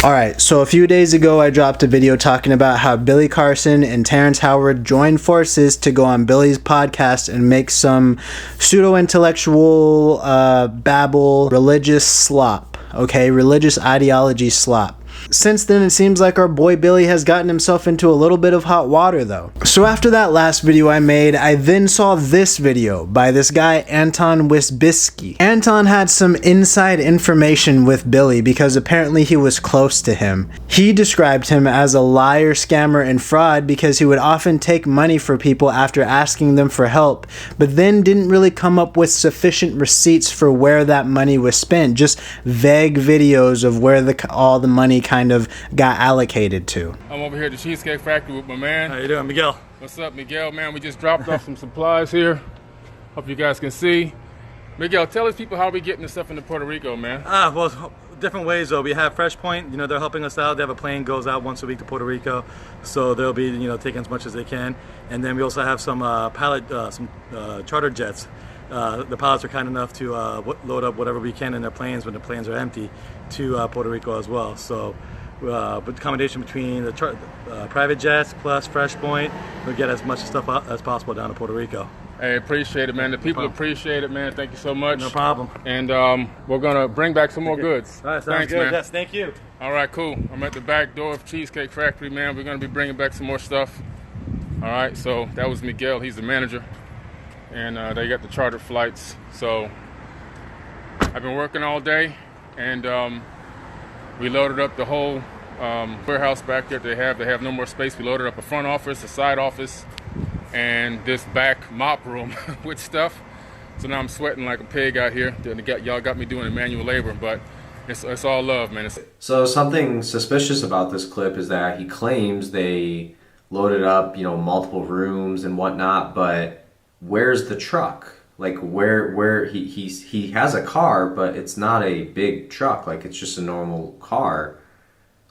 Alright, so a few days ago I dropped a video talking about how Billy Carson and Terrence Howard joined forces to go on Billy's podcast and make some pseudo-intellectual babble religious slop, okay? Religious ideology slop. Since then, it seems like our boy Billy has gotten himself into a little bit of hot water though. So after that last video I made, I then saw this video by this guy Anton Wisbisky. Anton had some inside information with Billy because apparently he was close to him. He described him as a liar, scammer, and fraud because he would often take money for people after asking them for help, but then didn't really come up with sufficient receipts for where that money was spent, just vague videos of where all the money kind of got allocated to. I'm over here at the Cheesecake Factory with my man. How you doing, Miguel? What's up, Miguel? Man, we just dropped off some supplies here. Hope you guys can see. Miguel, tell these people how we getting this stuff into Puerto Rico, man. Well, different ways though. We have Fresh Point, they're helping us out. They have a plane goes out once a week to Puerto Rico, so they'll be, taking as much as they can. And then we also have some charter jets. The pilots are kind enough to load up whatever we can in their planes when the planes are empty to Puerto Rico as well. So, with accommodation between the private jets plus Fresh Point, we'll get as much stuff as possible down to Puerto Rico. Hey, appreciate it, man. The people appreciate it, man. Thank you so much. No problem. And we're gonna bring back some more goods. All right, sounds Thanks, good. man. Yes, thank you. All right, cool. I'm at the back door of Cheesecake Factory, man. We're gonna be bringing back some more stuff. All right, so that was Miguel. He's the manager. And they got the charter flights. So I've been working all day, and we loaded up the whole warehouse back there. They have no more space. We loaded up a front office, a side office, and this back mop room with stuff. So now I'm sweating like a pig out here. Y'all got me doing manual labor, but it's all love, man. So something suspicious about this clip is that he claims they loaded up, multiple rooms and whatnot, but where's the truck? Like where he has a car, but it's not a big truck. Like it's just a normal car.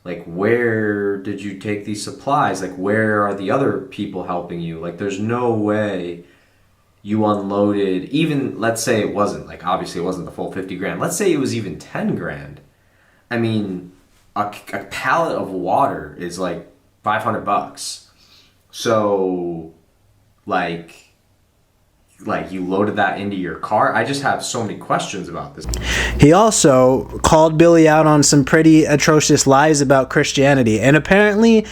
Like where did you take these supplies? Like where are the other people helping you? Like there's no way you unloaded, even let's say it wasn't, like obviously it wasn't the full 50 grand. Let's say it was even 10 grand. I mean, a pallet of water is like $500. So like you loaded that into your car? I just have so many questions about this. He also called Billy out on some pretty atrocious lies about Christianity, and apparently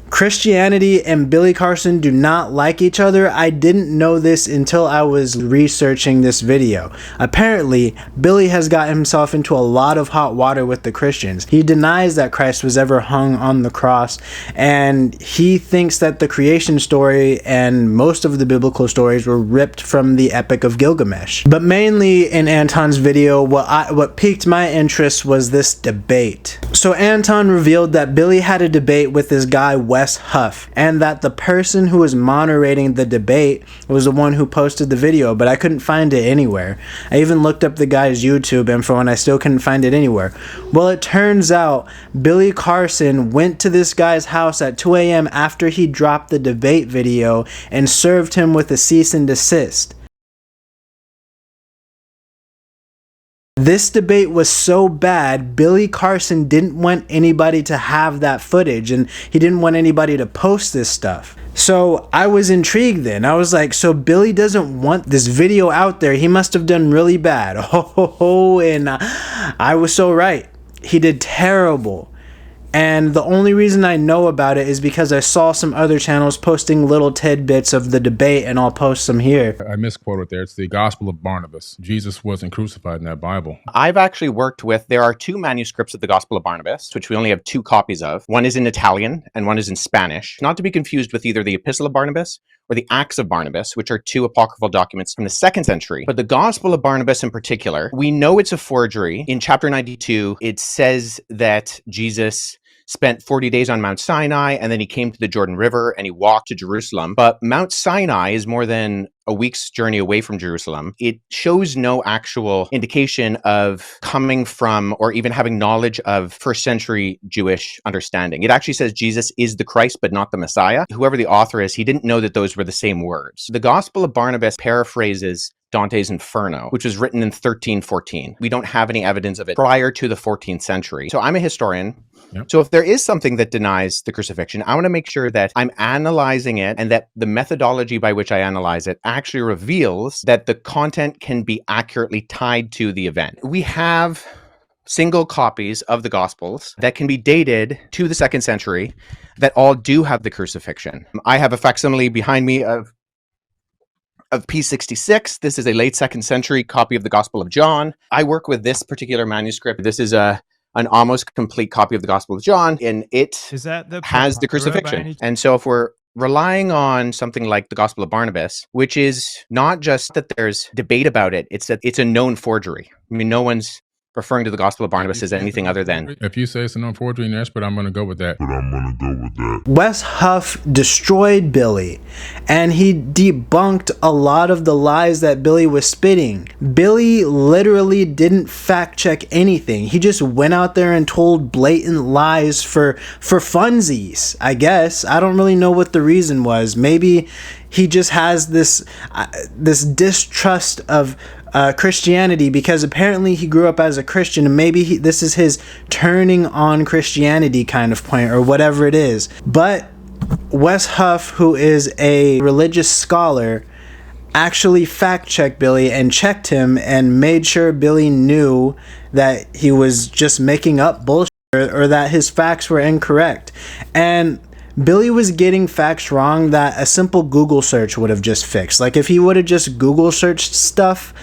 Christianity and Billy Carson do not like each other. I didn't know this until I was researching this video. Apparently, Billy has got himself into a lot of hot water with the Christians. He denies that Christ was ever hung on the cross, and he thinks that the creation story and most of the biblical stories were ripped from the Epic of Gilgamesh. But mainly in Anton's video, what piqued my interest was this debate. So Anton revealed that Billy had a debate with this guy Huff, and that the person who was moderating the debate was the one who posted the video, but I couldn't find it anywhere. I even looked up the guy's YouTube info and I still couldn't find it anywhere. Well, it turns out Billy Carson went to this guy's house at 2 a.m. after he dropped the debate video and served him with a cease and desist. This debate was so bad, Billy Carson didn't want anybody to have that footage, and he didn't want anybody to post this stuff. So I was intrigued then. I was like, so Billy doesn't want this video out there. He must have done really bad. And I was so right. He did terrible. And the only reason I know about it is because I saw some other channels posting little tidbits of the debate, and I'll post some here. I misquoted there. It's the Gospel of Barnabas. Jesus wasn't crucified in that Bible. I've actually worked with, there are two manuscripts of the Gospel of Barnabas, which we only have 2 copies of. One is in Italian and one is in Spanish. Not to be confused with either the Epistle of Barnabas or the Acts of Barnabas, which are 2 apocryphal documents from the 2nd century. But the Gospel of Barnabas in particular, we know it's a forgery. In chapter 92, it says that Jesus spent 40 days on Mount Sinai, and then he came to the Jordan River and he walked to Jerusalem. But Mount Sinai is more than a week's journey away from Jerusalem. It shows no actual indication of coming from or even having knowledge of first century Jewish understanding. It actually says Jesus is the Christ, but not the Messiah. Whoever the author is, he didn't know that those were the same words. The Gospel of Barnabas paraphrases Dante's Inferno, which was written in 1314. We don't have any evidence of it prior to the 14th century. So I'm a historian. Yep. So if there is something that denies the crucifixion, I want to make sure that I'm analyzing it and that the methodology by which I analyze it actually reveals that the content can be accurately tied to the event. We have single copies of the Gospels that can be dated to the 2nd century that all do have the crucifixion. I have a facsimile behind me of P66. This is a late 2nd century copy of the Gospel of John. I work with this particular manuscript. This is an almost complete copy of the Gospel of John, and it has the crucifixion. And so if we're relying on something like the Gospel of Barnabas, which is not just that there's debate about it, it's that it's a known forgery. I mean, no one's referring to the Gospel of Barnabas as anything other than... If you say it's a known forgery in but I'm going to go with that. Wes Huff destroyed Billy, and he debunked a lot of the lies that Billy was spitting. Billy literally didn't fact check anything. He just went out there and told blatant lies for funsies, I guess. I don't really know what the reason was. Maybe he just has this distrust of Christianity, because apparently he grew up as a Christian, and maybe this is his turning on Christianity kind of point, or whatever it is. But Wes Huff, who is a religious scholar, actually fact-checked Billy and checked him and made sure Billy knew that he was just making up bullshit, or that his facts were incorrect. And Billy was getting facts wrong that a simple Google search would have just fixed. Like, if he would have just Google searched stuff,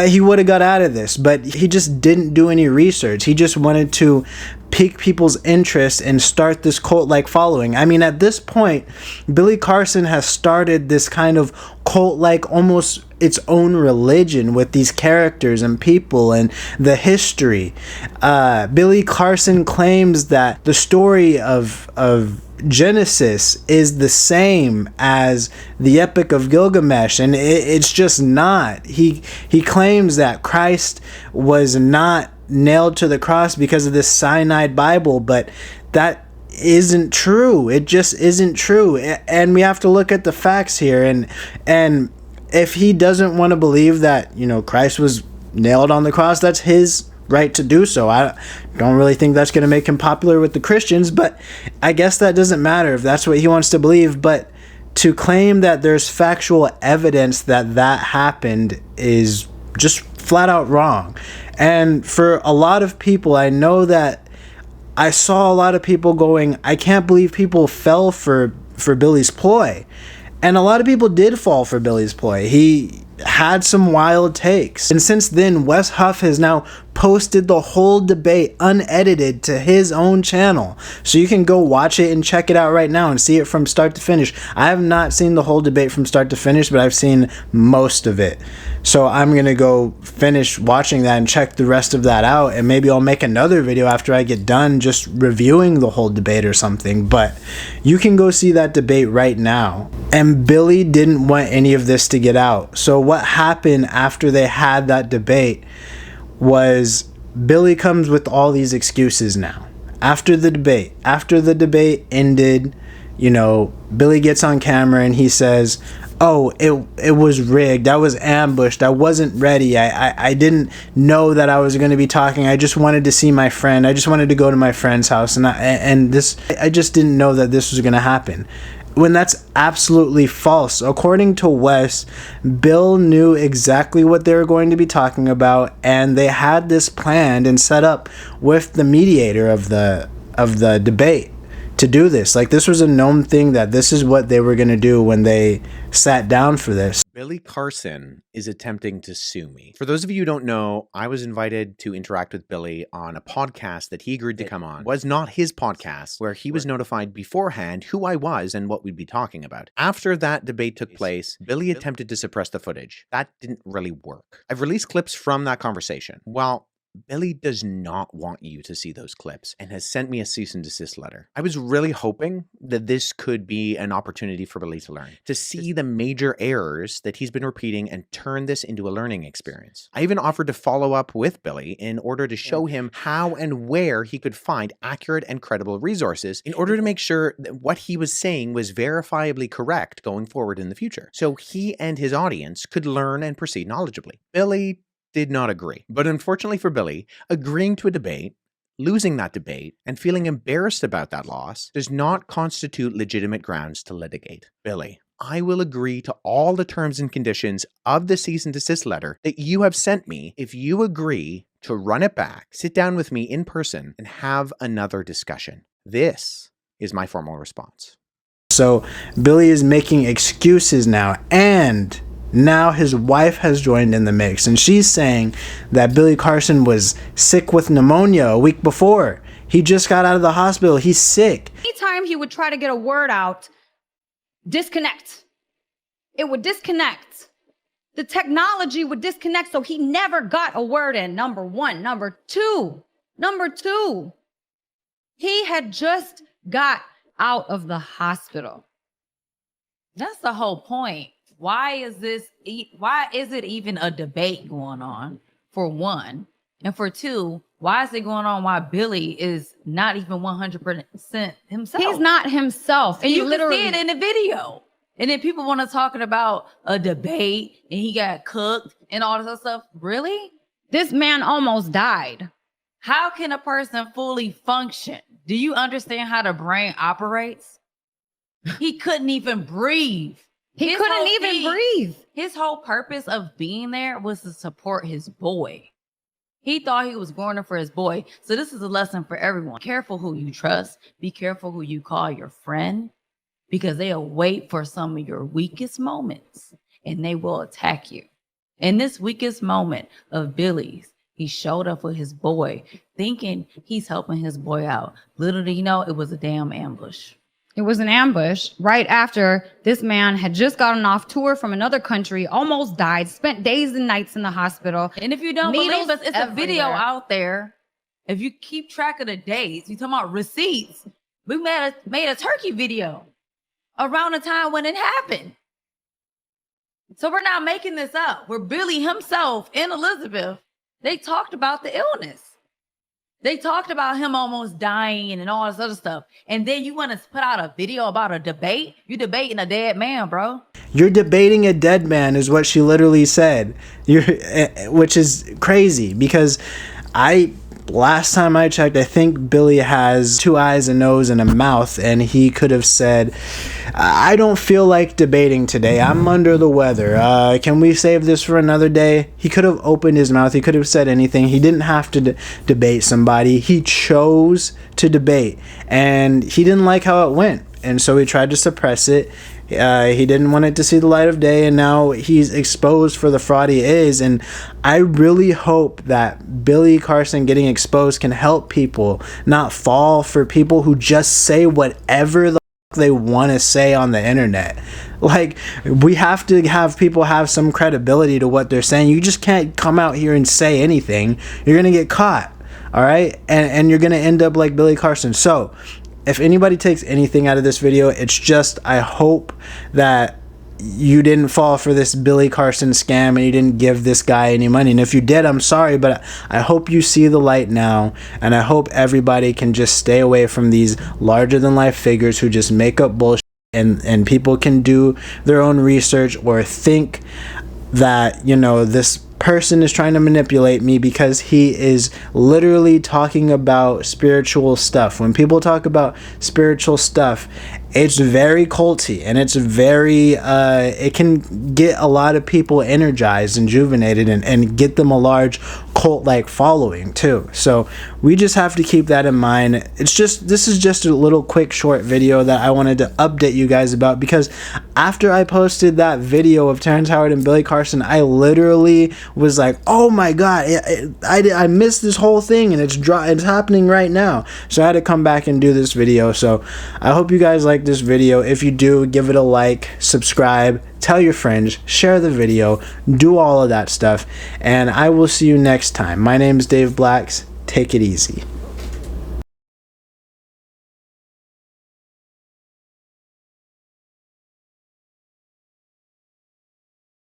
he would have got out of this. But he just didn't do any research. He just wanted to pique people's interest and start this cult-like following. I mean, at this point, Billy Carson has started this kind of cult-like, almost its own religion with these characters and people and the history. Billy Carson claims that the story of Genesis is the same as the Epic of Gilgamesh, and it's just not. He claims that Christ was not nailed to the cross because of this cyanide Bible, but that isn't true. It just isn't true. And we have to look at the facts here, and if he doesn't want to believe that, Christ was nailed on the cross, that's his right to do so. I don't really think that's going to make him popular with the Christians, but I guess that doesn't matter if that's what he wants to believe. But to claim that there's factual evidence that happened is just flat out wrong. And for a lot of people, I know that I saw a lot of people going, I can't believe people fell for Billy's ploy. And a lot of people did fall for Billy's ploy. He had some wild takes. And since then, Wes Huff has now posted the whole debate unedited to his own channel. So you can go watch it and check it out right now and see it from start to finish. I have not seen the whole debate from start to finish, but I've seen most of it. So I'm going to go finish watching that and check the rest of that out. And maybe I'll make another video after I get done just reviewing the whole debate or something. But you can go see that debate right now. And Billy didn't want any of this to get out. So what happened after they had that debate was Billy comes with all these excuses now. After the debate ended, Billy gets on camera and he says, oh, it was rigged. I was ambushed. I wasn't ready. I didn't know that I was going to be talking. I just wanted to see my friend. I just wanted to go to my friend's house. I just didn't know that this was going to happen. When that's absolutely false. According to Wes, Bill knew exactly what they were going to be talking about, and they had this planned and set up with the mediator of the debate to do this. Like, this was a known thing that this is what they were going to do when they sat down for this. Billy Carson is attempting to sue me. For those of you who don't know, I was invited to interact with Billy on a podcast that he agreed to come on. It was not his podcast, where he was notified beforehand who I was and what we'd be talking about. After that debate took place, Billy attempted to suppress the footage. That didn't really work. I've released clips from that conversation. Well, Billy does not want you to see those clips and has sent me a cease and desist letter. I was really hoping that this could be an opportunity for Billy to learn, to see the major errors that he's been repeating and turn this into a learning experience. I even offered to follow up with Billy in order to show him how and where he could find accurate and credible resources in order to make sure that what he was saying was verifiably correct going forward in the future, so he and his audience could learn and proceed knowledgeably. Billy did not agree. But unfortunately for Billy, agreeing to a debate losing that debate and feeling embarrassed about that loss does not constitute legitimate grounds to litigate. Billy, I will agree to all the terms and conditions of the cease and desist letter that you have sent me if you agree to run it back, sit down with me in person, and have another discussion. This is my formal response. So Billy is making excuses now, and now his wife has joined in the mix, and she's saying that Billy Carson was sick with pneumonia a week before. He just got out of the hospital. He's sick. Anytime he would try to get a word out, disconnect. It would disconnect. The technology would disconnect, so he never got a word in, number one. Number two, he had just got out of the hospital. That's the whole point. Why is it even a debate going on, for one? And for two, why is it going on while Billy is not even 100% himself? He's not himself. And you literally can see it in the video. And then people want to talk about a debate and he got cooked and all this other stuff. Really? This man almost died. How can a person fully function? Do you understand how the brain operates? He couldn't even breathe. He couldn't even breathe. His whole purpose of being there was to support his boy. He thought he was going there for his boy. So this is a lesson for everyone. Be careful who you trust. Be careful who you call your friend, because they'll wait for some of your weakest moments and they will attack you. In this weakest moment of Billy's, he showed up with his boy thinking he's helping his boy out. Little did he know it was a damn ambush. It was an ambush right after this man had just gotten off tour from another country, almost died, spent days and nights in the hospital. And if you don't believe us, it's a video out there. If you keep track of the days, you talking about receipts. We made a turkey video around the time when it happened. So we're not making this up. Where Billy himself and Elizabeth, they talked about the illness. They talked about him almost dying and all this other stuff. And then you want to put out a video about a debate? You're debating a dead man, bro. You're debating a dead man is what she literally said. Which is crazy, because last time I checked, I think Billy has 2 eyes, a nose, and a mouth, and he could have said, I don't feel like debating today. I'm under the weather. Can we save this for another day? He could have opened his mouth. He could have said anything. He didn't have to debate somebody. He chose to debate, and he didn't like how it went, and so he tried to suppress it. He didn't want it to see the light of day, and now he's exposed for the fraud he is. And I really hope that Billy Carson getting exposed can help people not fall for people who just say whatever the they want to say on the internet. Like, we have to have people have some credibility to what they're saying. You just can't come out here and say anything. You're gonna get caught, all right? And you're gonna end up like Billy Carson. So if anybody takes anything out of this video, it's just, I hope that you didn't fall for this Billy Carson scam and you didn't give this guy any money. And if you did, I'm sorry, but I hope you see the light now, and I hope everybody can just stay away from these larger than life figures who just make up bullshit, and people can do their own research or think that, you know, this person is trying to manipulate me because he is literally talking about spiritual stuff. When people talk about spiritual stuff, it's very culty, and it's very it can get a lot of people energized and rejuvenated, and get them a large cult-like following too. So we just have to keep that in mind. This is just a little quick short video that I wanted to update you guys about, because after I posted that video of Terrence Howard and Billy Carson, I literally was like, oh my god, I missed this whole thing, and it's happening right now. So I had to come back and do this video. So I hope you guys like this video. If you do, give it a like, subscribe, tell your friends, share the video, do all of that stuff, and I will see you next time. My name is Dave Blacks. Take it easy.